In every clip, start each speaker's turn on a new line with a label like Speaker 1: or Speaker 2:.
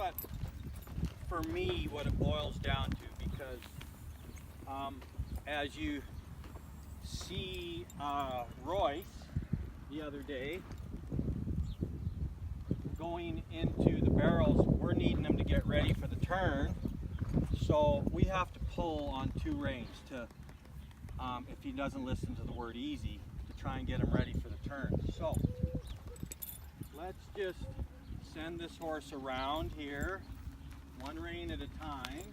Speaker 1: what, for me, what it boils down to, because as you see Royce the other day going into the barrels, we're needing him to get ready for the turn, so we have to pull on two reins to, if he doesn't listen to the word easy, to try and get him ready for the turn. So let's just send this horse around here, one rein at a time.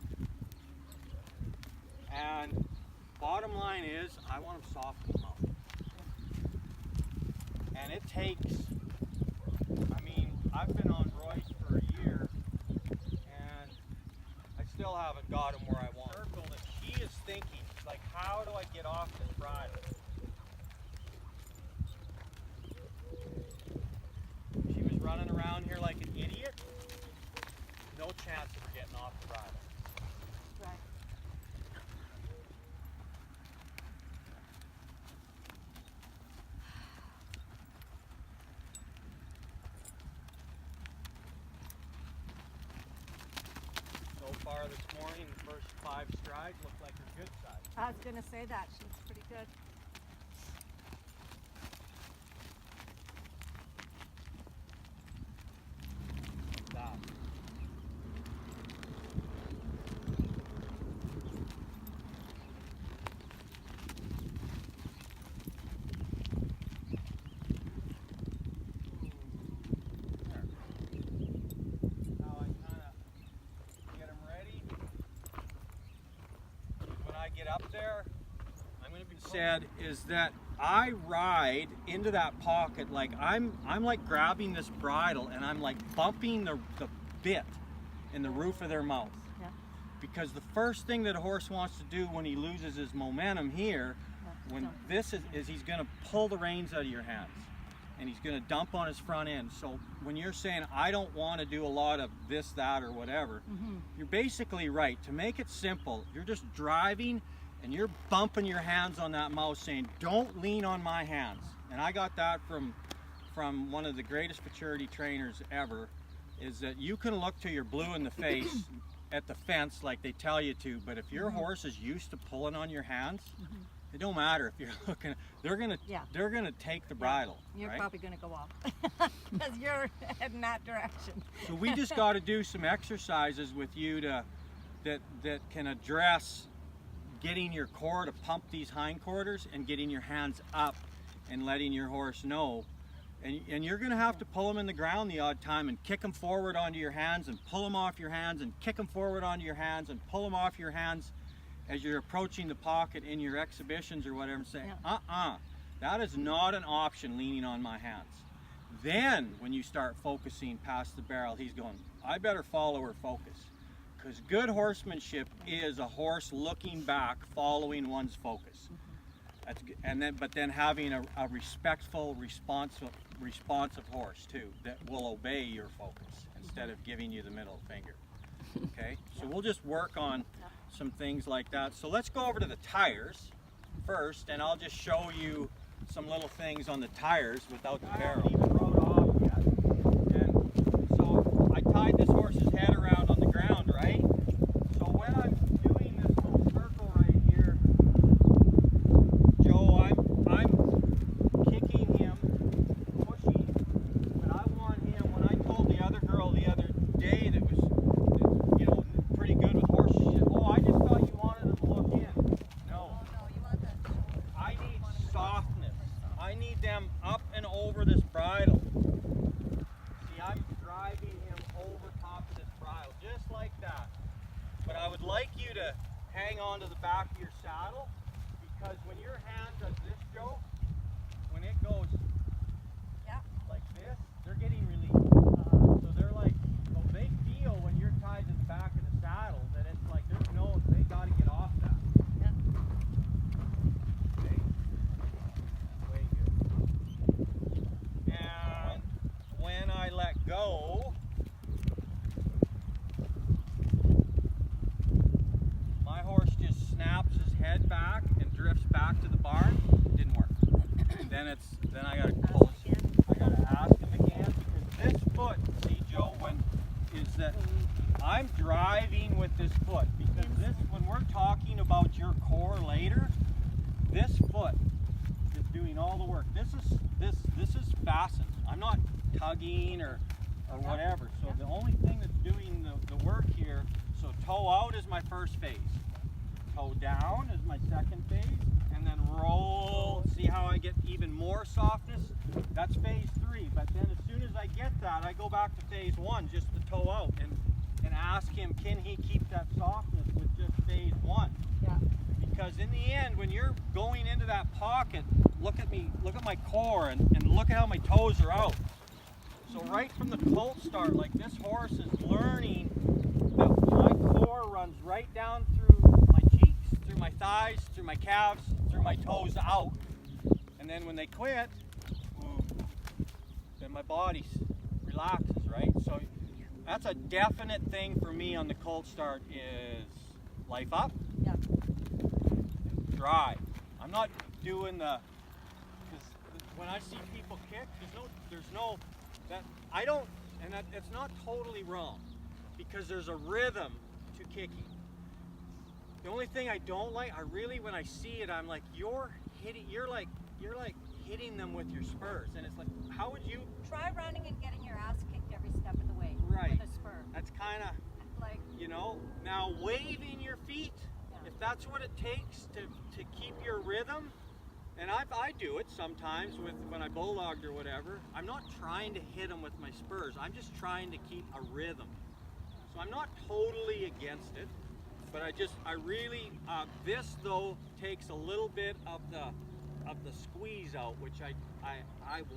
Speaker 1: And bottom line is, I want him soft in the mouth. And it takes, I mean, I've been on Royce for a year, and I still haven't got him where I want him. Circle that she is thinking, like, how do I get off this bridle? She was running around here like an idiot. No chance of her getting off the bridle.
Speaker 2: Right.
Speaker 1: So far this morning, the first 5 strides look like they're good size.
Speaker 2: I was going to say that. She's pretty good.
Speaker 1: Like that. There. Now I kind of get them ready. When I get up there, I'm going to be said is that I ride into that pocket like I'm like grabbing this bridle and I'm like bumping the bit in the roof of their mouth.
Speaker 2: Yeah.
Speaker 1: Because the first thing that a horse wants to do when he loses his momentum here, when this is he's going to pull the reins out of your hands and he's going to dump on his front end. So when you're saying I don't want to do a lot of this, that, or whatever, you're basically right. To make it simple, you're just driving and you're bumping your hands on that mouth saying, don't lean on my hands. And I got that from one of the greatest maturity trainers ever, is that you can look to your blue in the face at the fence like they tell you to, but if your horse is used to pulling on your hands, it don't matter if you're looking, they're gonna take the bridle.
Speaker 2: You're
Speaker 1: right?
Speaker 2: probably going to go off because you're heading that direction.
Speaker 1: So we just got to do some exercises with you that can address getting your core to pump these hindquarters and getting your hands up and letting your horse know. And you're going to have to pull them in the ground the odd time and kick them forward onto your hands and pull them off your hands and kick them forward onto your hands and pull them off your hands as you're approaching the pocket in your exhibitions or whatever, and saying, that is not an option, leaning on my hands. Then when you start focusing past the barrel, he's going, I better follow her focus. Because good horsemanship is a horse looking back, following one's focus. That's, but then having a respectful, responsive horse too, that will obey your focus instead of giving you the middle finger. Okay, so we'll just work on some things like that. So let's go over to the tires first, and I'll just show you some little things on the tires without the barrel. I haven't even rode off yet. And so I tied this horse's head around on the ground, right? So when I'm doing this little circle right here, Joe, I'm kicking him, pushing, but I want him, when I told the other girl the other day that was, you know, pretty good with horses, she said, oh, I just thought you wanted him to look in. No. I need softness. I need them up and over this bridle. See, I'm driving him over top of this bridle, just like that. But I would like you to hang on to the back of your saddle, because when your hand does this, Joe, when it goes like this, they're getting released. So they're like, so they feel when you're tied to the back of the saddle that it's like there's no, they got to get off that. Okay. Way good. And when I let go, my horse just snaps his head back and drifts back to the barn. Didn't work. Then I gotta pull. I gotta ask him again, because this foot, see Joe, when is that I'm driving with this foot, because this, when we're talking about your core later, this foot is doing all the work. This is fastened. I'm not tugging or whatever. So the only thing that's doing the work here, so toe out is my first phase. Toe down is my second phase, and then roll. See how I get even more softness? That's phase 3. But then as soon as I get that, I go back to phase 1, just the toe out, and ask him, can he keep that softness with just phase 1?
Speaker 2: Yeah.
Speaker 1: Because in the end, when you're going into that pocket, look at me, look at my core, and look at how my toes are out. So right from the colt start, like this horse is learning that my core runs right down through my cheeks, through my thighs, through my calves, through my toes out. And then when they quit, then my body relaxes, right? So that's a definite thing for me on the colt start is life up,
Speaker 2: Yeah.
Speaker 1: drive. I'm not doing the, because when I see people kick, there's no, that, I don't, and that, it's not totally wrong, because there's a rhythm to kicking. The only thing I don't like, when I see it, I'm like, you're like hitting them with your spurs, and it's like, how would you?
Speaker 2: Try running and getting your ass kicked every step of the way.
Speaker 1: Right.
Speaker 2: With a spur.
Speaker 1: That's kind of,
Speaker 2: Like,
Speaker 1: you know, now waving your feet,
Speaker 2: Yeah.
Speaker 1: if that's what it takes to keep your rhythm, and I do it sometimes when I bulldogged or whatever. I'm not trying to hit them with my spurs. I'm just trying to keep a rhythm. So I'm not totally against it, but I really, this though takes a little bit of the squeeze out, which I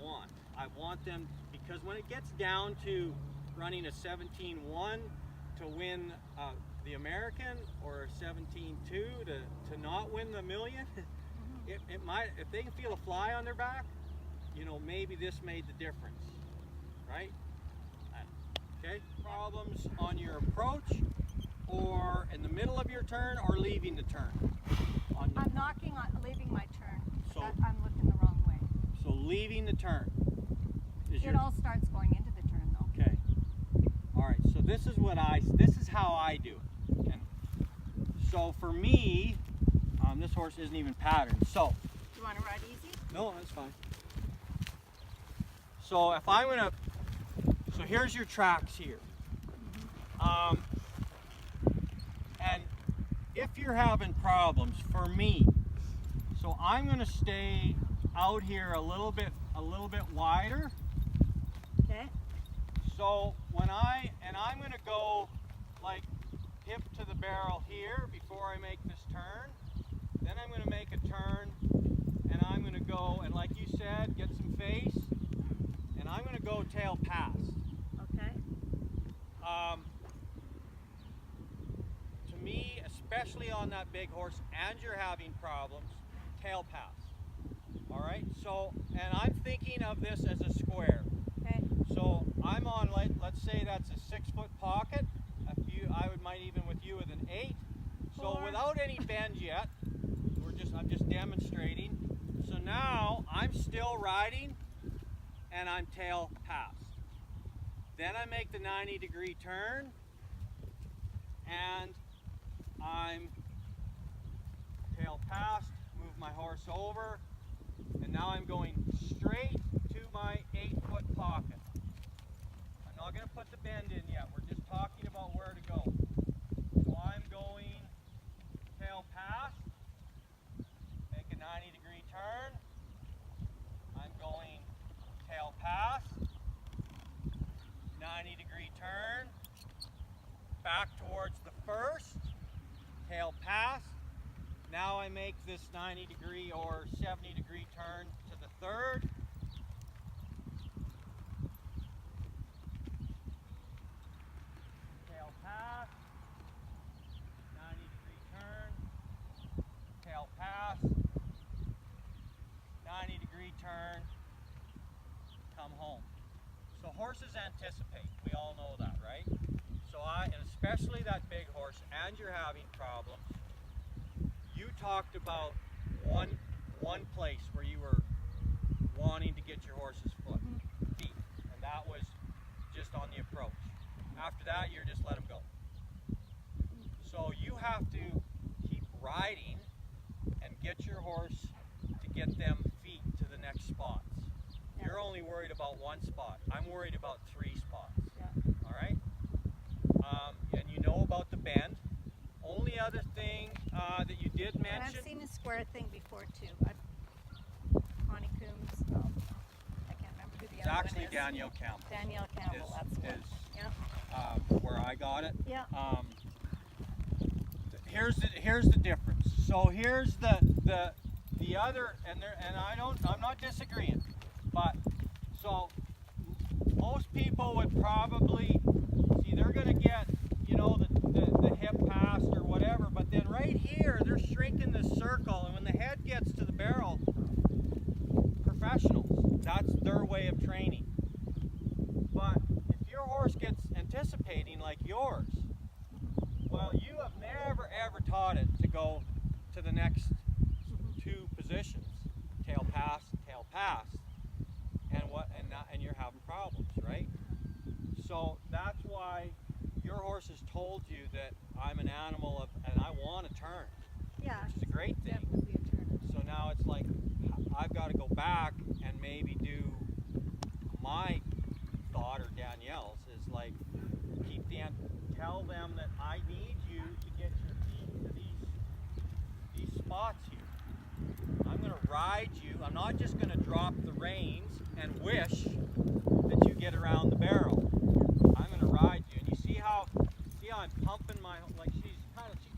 Speaker 1: want. I want them, because when it gets down to running a 17-1 to win the American, or a 17-2 to not win the million, it might, if they can feel a fly on their back, you know, maybe this made the difference, right? Okay, problems on your approach, or in the middle of your turn, or leaving the turn?
Speaker 2: I'm leaving my turn.
Speaker 1: So-
Speaker 2: I'm looking the wrong way.
Speaker 1: So leaving the turn is
Speaker 2: It all starts going into the turn though.
Speaker 1: okay. All right. So this is how I do it. And so for me, this horse isn't even patterned. So
Speaker 2: You want to ride easy?
Speaker 1: no, that's fine. So if I'm gonna, so here's your tracks here. And if you're having problems, for me, so I'm gonna stay out here a little bit wider.
Speaker 2: Okay.
Speaker 1: So I'm gonna go like hip to the barrel here before I make this turn. Then I'm gonna make a turn, and I'm gonna go, and like you said, get some face, and I'm gonna go tail pass.
Speaker 2: Okay.
Speaker 1: To me, especially on that big horse, and you're having problems, tail pass. All right. So, and I'm thinking of this as a square.
Speaker 2: Okay.
Speaker 1: So I'm on, let's say that's a 6-foot pocket. I might even with you with an 8. So
Speaker 2: 4.
Speaker 1: without any bend yet, I'm just demonstrating. So now I'm still riding, and I'm tail passed. Then I make the 90-degree turn, and I'm tail passed, move my horse over, and now I'm going straight to my 8-foot pocket. I'm not going to put the bend in yet. We're just talking about where to go. So I'm going tail pass, make a 90-degree turn. I'm going tail pass, 90-degree turn, back towards the first, tail pass. Now I make this 90-degree or 70-degree turn to the third. Tail pass, 90-degree turn, tail pass, 90-degree turn, come home. So horses anticipate, we all know that, right? So and especially that big horse, and you're having problems. You talked about one place where you were wanting to get your horse's feet, and that was just on the approach. After that, you're just let them go. So you have to keep riding and get your horse to get them feet to the next spots.
Speaker 2: Yeah.
Speaker 1: You're only worried about one spot. I'm worried about 3 spots.
Speaker 2: Yeah.
Speaker 1: All right? And you know about the bend. Only other thing that you did
Speaker 2: And
Speaker 1: mention.
Speaker 2: I've seen a square thing before too. Connie Coombs. Oh, I can't remember who the
Speaker 1: It's
Speaker 2: other
Speaker 1: actually
Speaker 2: one is.
Speaker 1: Danielle Campbell.
Speaker 2: Danielle Campbell.
Speaker 1: is-
Speaker 2: That's the one.
Speaker 1: is,
Speaker 2: Yeah.
Speaker 1: where I got it.
Speaker 2: Yeah.
Speaker 1: Here's the difference. So here's the other, and I'm not disagreeing, but so most people would probably see they're gonna get, you know, the hip pass or whatever, but then right here they're shrinking this circle, and when the head gets to the barrel, professionals, that's their way of training. But if your horse gets anticipating like yours, well, you have never ever taught it to go to the next 2 positions, tail pass, and you're having problems, right? So that's why your horse has told you that I'm an animal and I want to turn,
Speaker 2: Yeah.
Speaker 1: which is a great thing.
Speaker 2: Definitely a turner.
Speaker 1: So now it's like I've got to go back and maybe do my thought, or Danielle's, is like tell them that I need you to get your feet to these spots here. I'm going to ride you. I'm not just going to drop the reins and wish that you get around the barrel. I'm going to ride you, and you see how I'm pumping my, like she's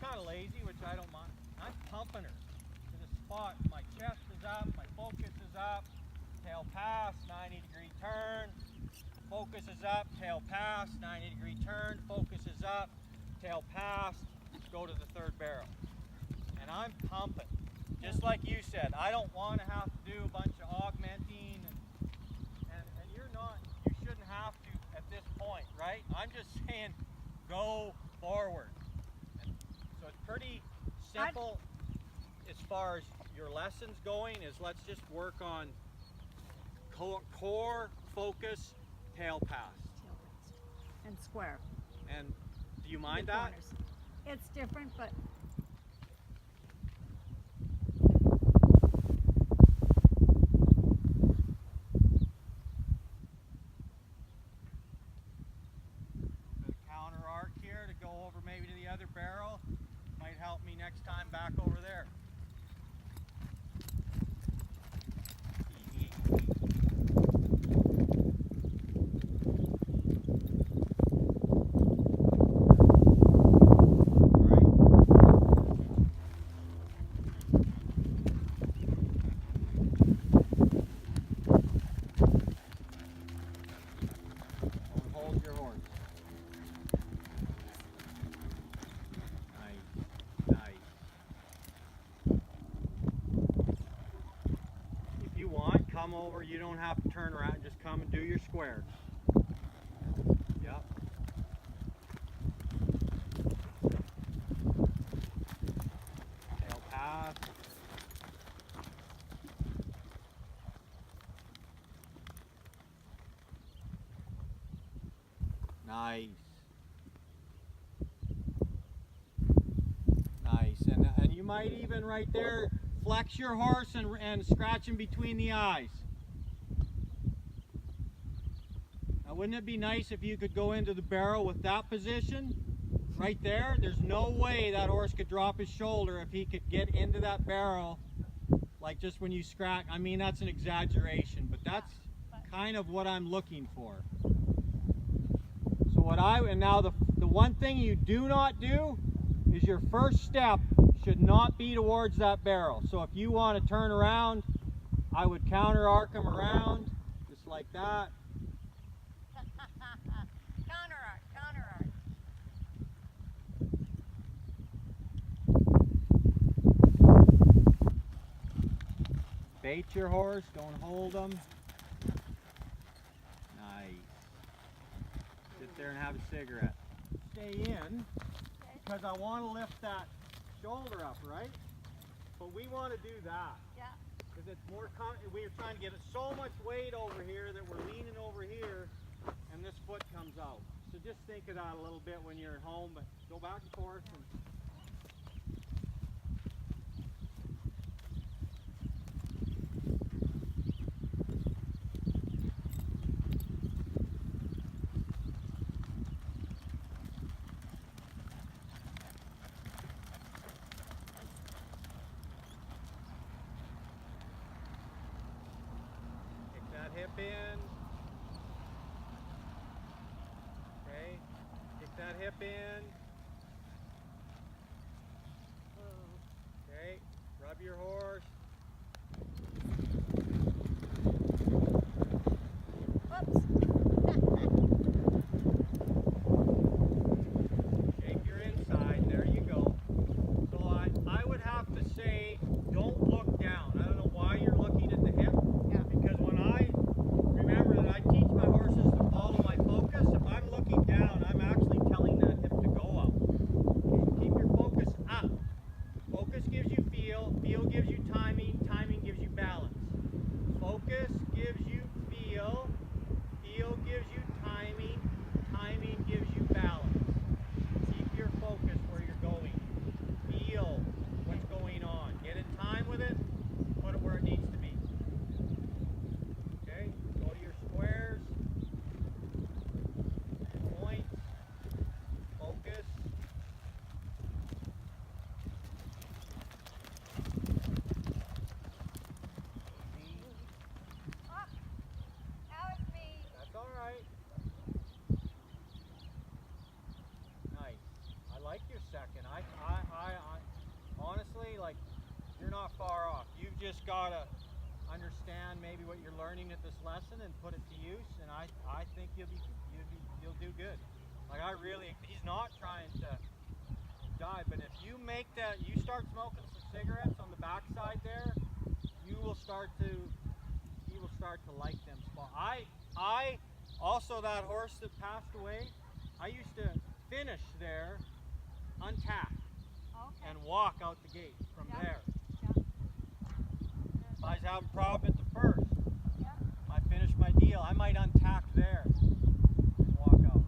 Speaker 1: kind of lazy, which I don't mind. I'm pumping her to the spot. My chest is up, my focus is up, tail pass, 90-degree turn. Focus is up, tail pass, 90-degree turn, focus is up, tail pass, go to the 3rd barrel. And I'm pumping. Just like you said, I don't want to have to do a bunch of augmenting, and you shouldn't have to at this point, right? I'm just saying go forward. And so it's pretty simple as far as your lessons going, is let's just work on core, focus, tail pass.
Speaker 2: Tail pass. And square.
Speaker 1: And do you mind
Speaker 2: The
Speaker 1: that?
Speaker 2: corners. It's different, but
Speaker 1: The counter arc here to go over maybe to the other barrel might help me next time back over there. Hold your horse. Nice. If you want, come over. You don't have to turn around. Just come and do your squares. Yep. Tail pass. Nice. Nice. And you might even right there flex your horse and scratch him between the eyes. Now wouldn't it be nice if you could go into the barrel with that position? Right there, there's no way that horse could drop his shoulder if he could get into that barrel, like just when you scratch. I mean, that's an exaggeration, but that's kind of what I'm looking for. So now the one thing you do not do is your first step should not be towards that barrel. So if you want to turn around, I would counter arc him around, just like that.
Speaker 2: counter arc.
Speaker 1: Bait your horse, don't hold him. Nice. Sit there and have a cigarette. Stay in, because I want to lift that shoulder up, right? But we want to do that.
Speaker 2: Yeah.
Speaker 1: Because it's more, we're trying to get so much weight over here that we're leaning over here, and this foot comes out. So just think of that a little bit when you're at home, but go back and forth. And kick that hip in. Okay, kick that hip in. Okay, rub your horse.
Speaker 2: Whoops.
Speaker 1: Shake your inside. There you go. So I would have to say, don't look down. I don't know why you're looking at the hip.
Speaker 2: Yeah.
Speaker 1: Because when I remember that I teach my horses to follow my focus, if I'm looking down, I'm actually telling that hip to go up. Okay, keep your focus up. Focus gives you feel, feel gives you timing, timing gives you balance. Focus gives you feel, feel gives you timing, timing gives you balance. Keep your focus where you're going. Feel what's going on. Get in time with it, put it where it needs to be. Okay, go to your squares, points, focus. Easy.
Speaker 2: Oh, that was me.
Speaker 1: That's all right. Nice. I like your second. I honestly, like, you're not far off. You've just got to understand maybe what you're learning at this lesson and put it to use, and I think you'll do good. Like, he's not trying to die, but if you make that, you start smoking some cigarettes on the backside there, he will start to like them spots. I also, that horse that passed away, I used to finish there, untack,
Speaker 2: Okay.
Speaker 1: and walk out the gate from
Speaker 2: Yeah.
Speaker 1: there.
Speaker 2: Yeah.
Speaker 1: If I was having a problem at the first,
Speaker 2: Yeah.
Speaker 1: I finished my deal, I might untack there and walk out.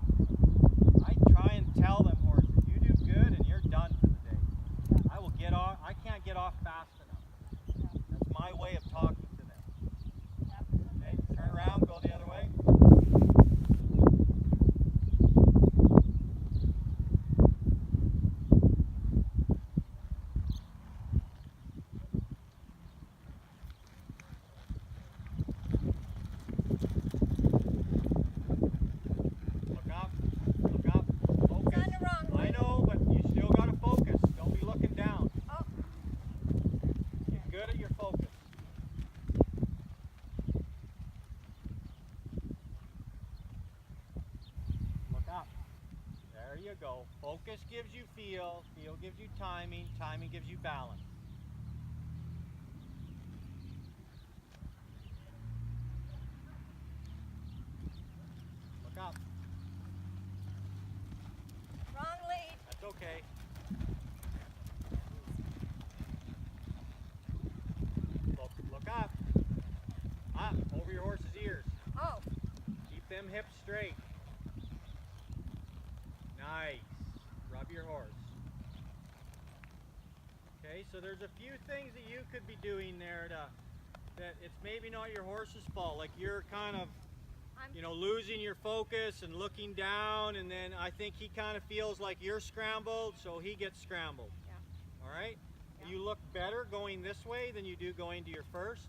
Speaker 1: I try and tell them horses, you do good and you're done for the day.
Speaker 2: Yeah.
Speaker 1: I will get off, I can't get off fast enough.
Speaker 2: Yeah.
Speaker 1: That's my way of talking to them.
Speaker 2: Yeah.
Speaker 1: Okay, turn around, go the other way. Look up, focus.
Speaker 2: It's on the wrong
Speaker 1: I
Speaker 2: way.
Speaker 1: know, but you still got to focus. Don't be looking down.
Speaker 2: Oh.
Speaker 1: Get good at your focus. Look up. There you go. Focus gives you feel, feel gives you timing, timing gives you balance. Look up.
Speaker 2: Wrong lead.
Speaker 1: That's okay. Look up. Up, over your horse's ears.
Speaker 2: Oh.
Speaker 1: Keep them hips straight. Nice. Rub your horse. Okay, so there's a few things that you could be doing there that it's maybe not your horse's fault. Like, you're kind of, you know, losing your focus and looking down, and then I think he kind of feels like you're scrambled, so he gets scrambled.
Speaker 2: Yeah.
Speaker 1: All right?
Speaker 2: Yeah.
Speaker 1: You look better going this way than you do going to your first.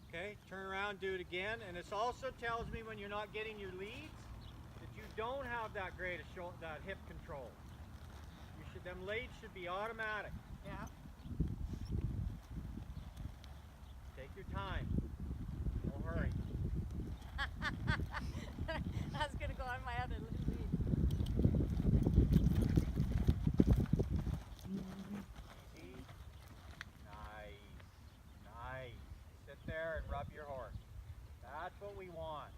Speaker 1: Okay, turn around, do it again, and this also tells me when you're not getting your leads that you don't have that great that hip control. Them leads should be automatic.
Speaker 2: Yeah.
Speaker 1: Take your time. Don't hurry.
Speaker 2: I was gonna go on my other lead.
Speaker 1: Easy. Nice. Nice. Sit there and rub your horse. That's what we want.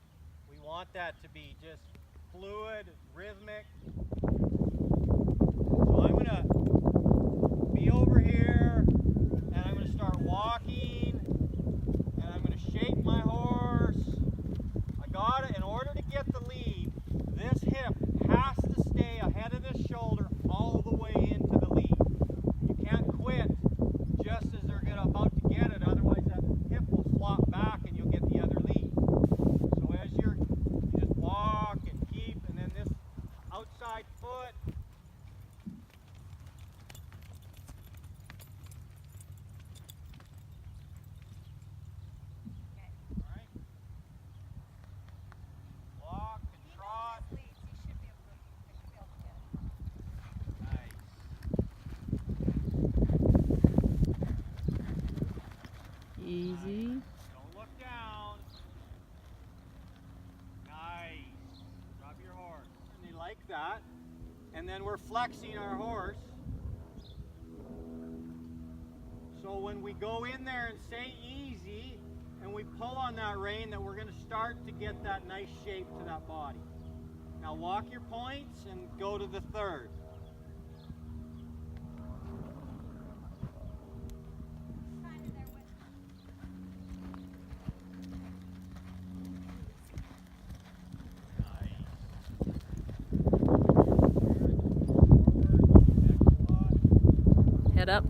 Speaker 1: We want that to be just fluid, rhythmic. So I'm gonna be over here and I'm gonna start walking and I'm gonna shake my horse. I got it. In order to get the lead, this hip like that. And then we're flexing our horse. So when we go in there and say easy, and we pull on that rein, that we're gonna start to get that nice shape to that body. Now walk your points and go to the third.
Speaker 2: Head up.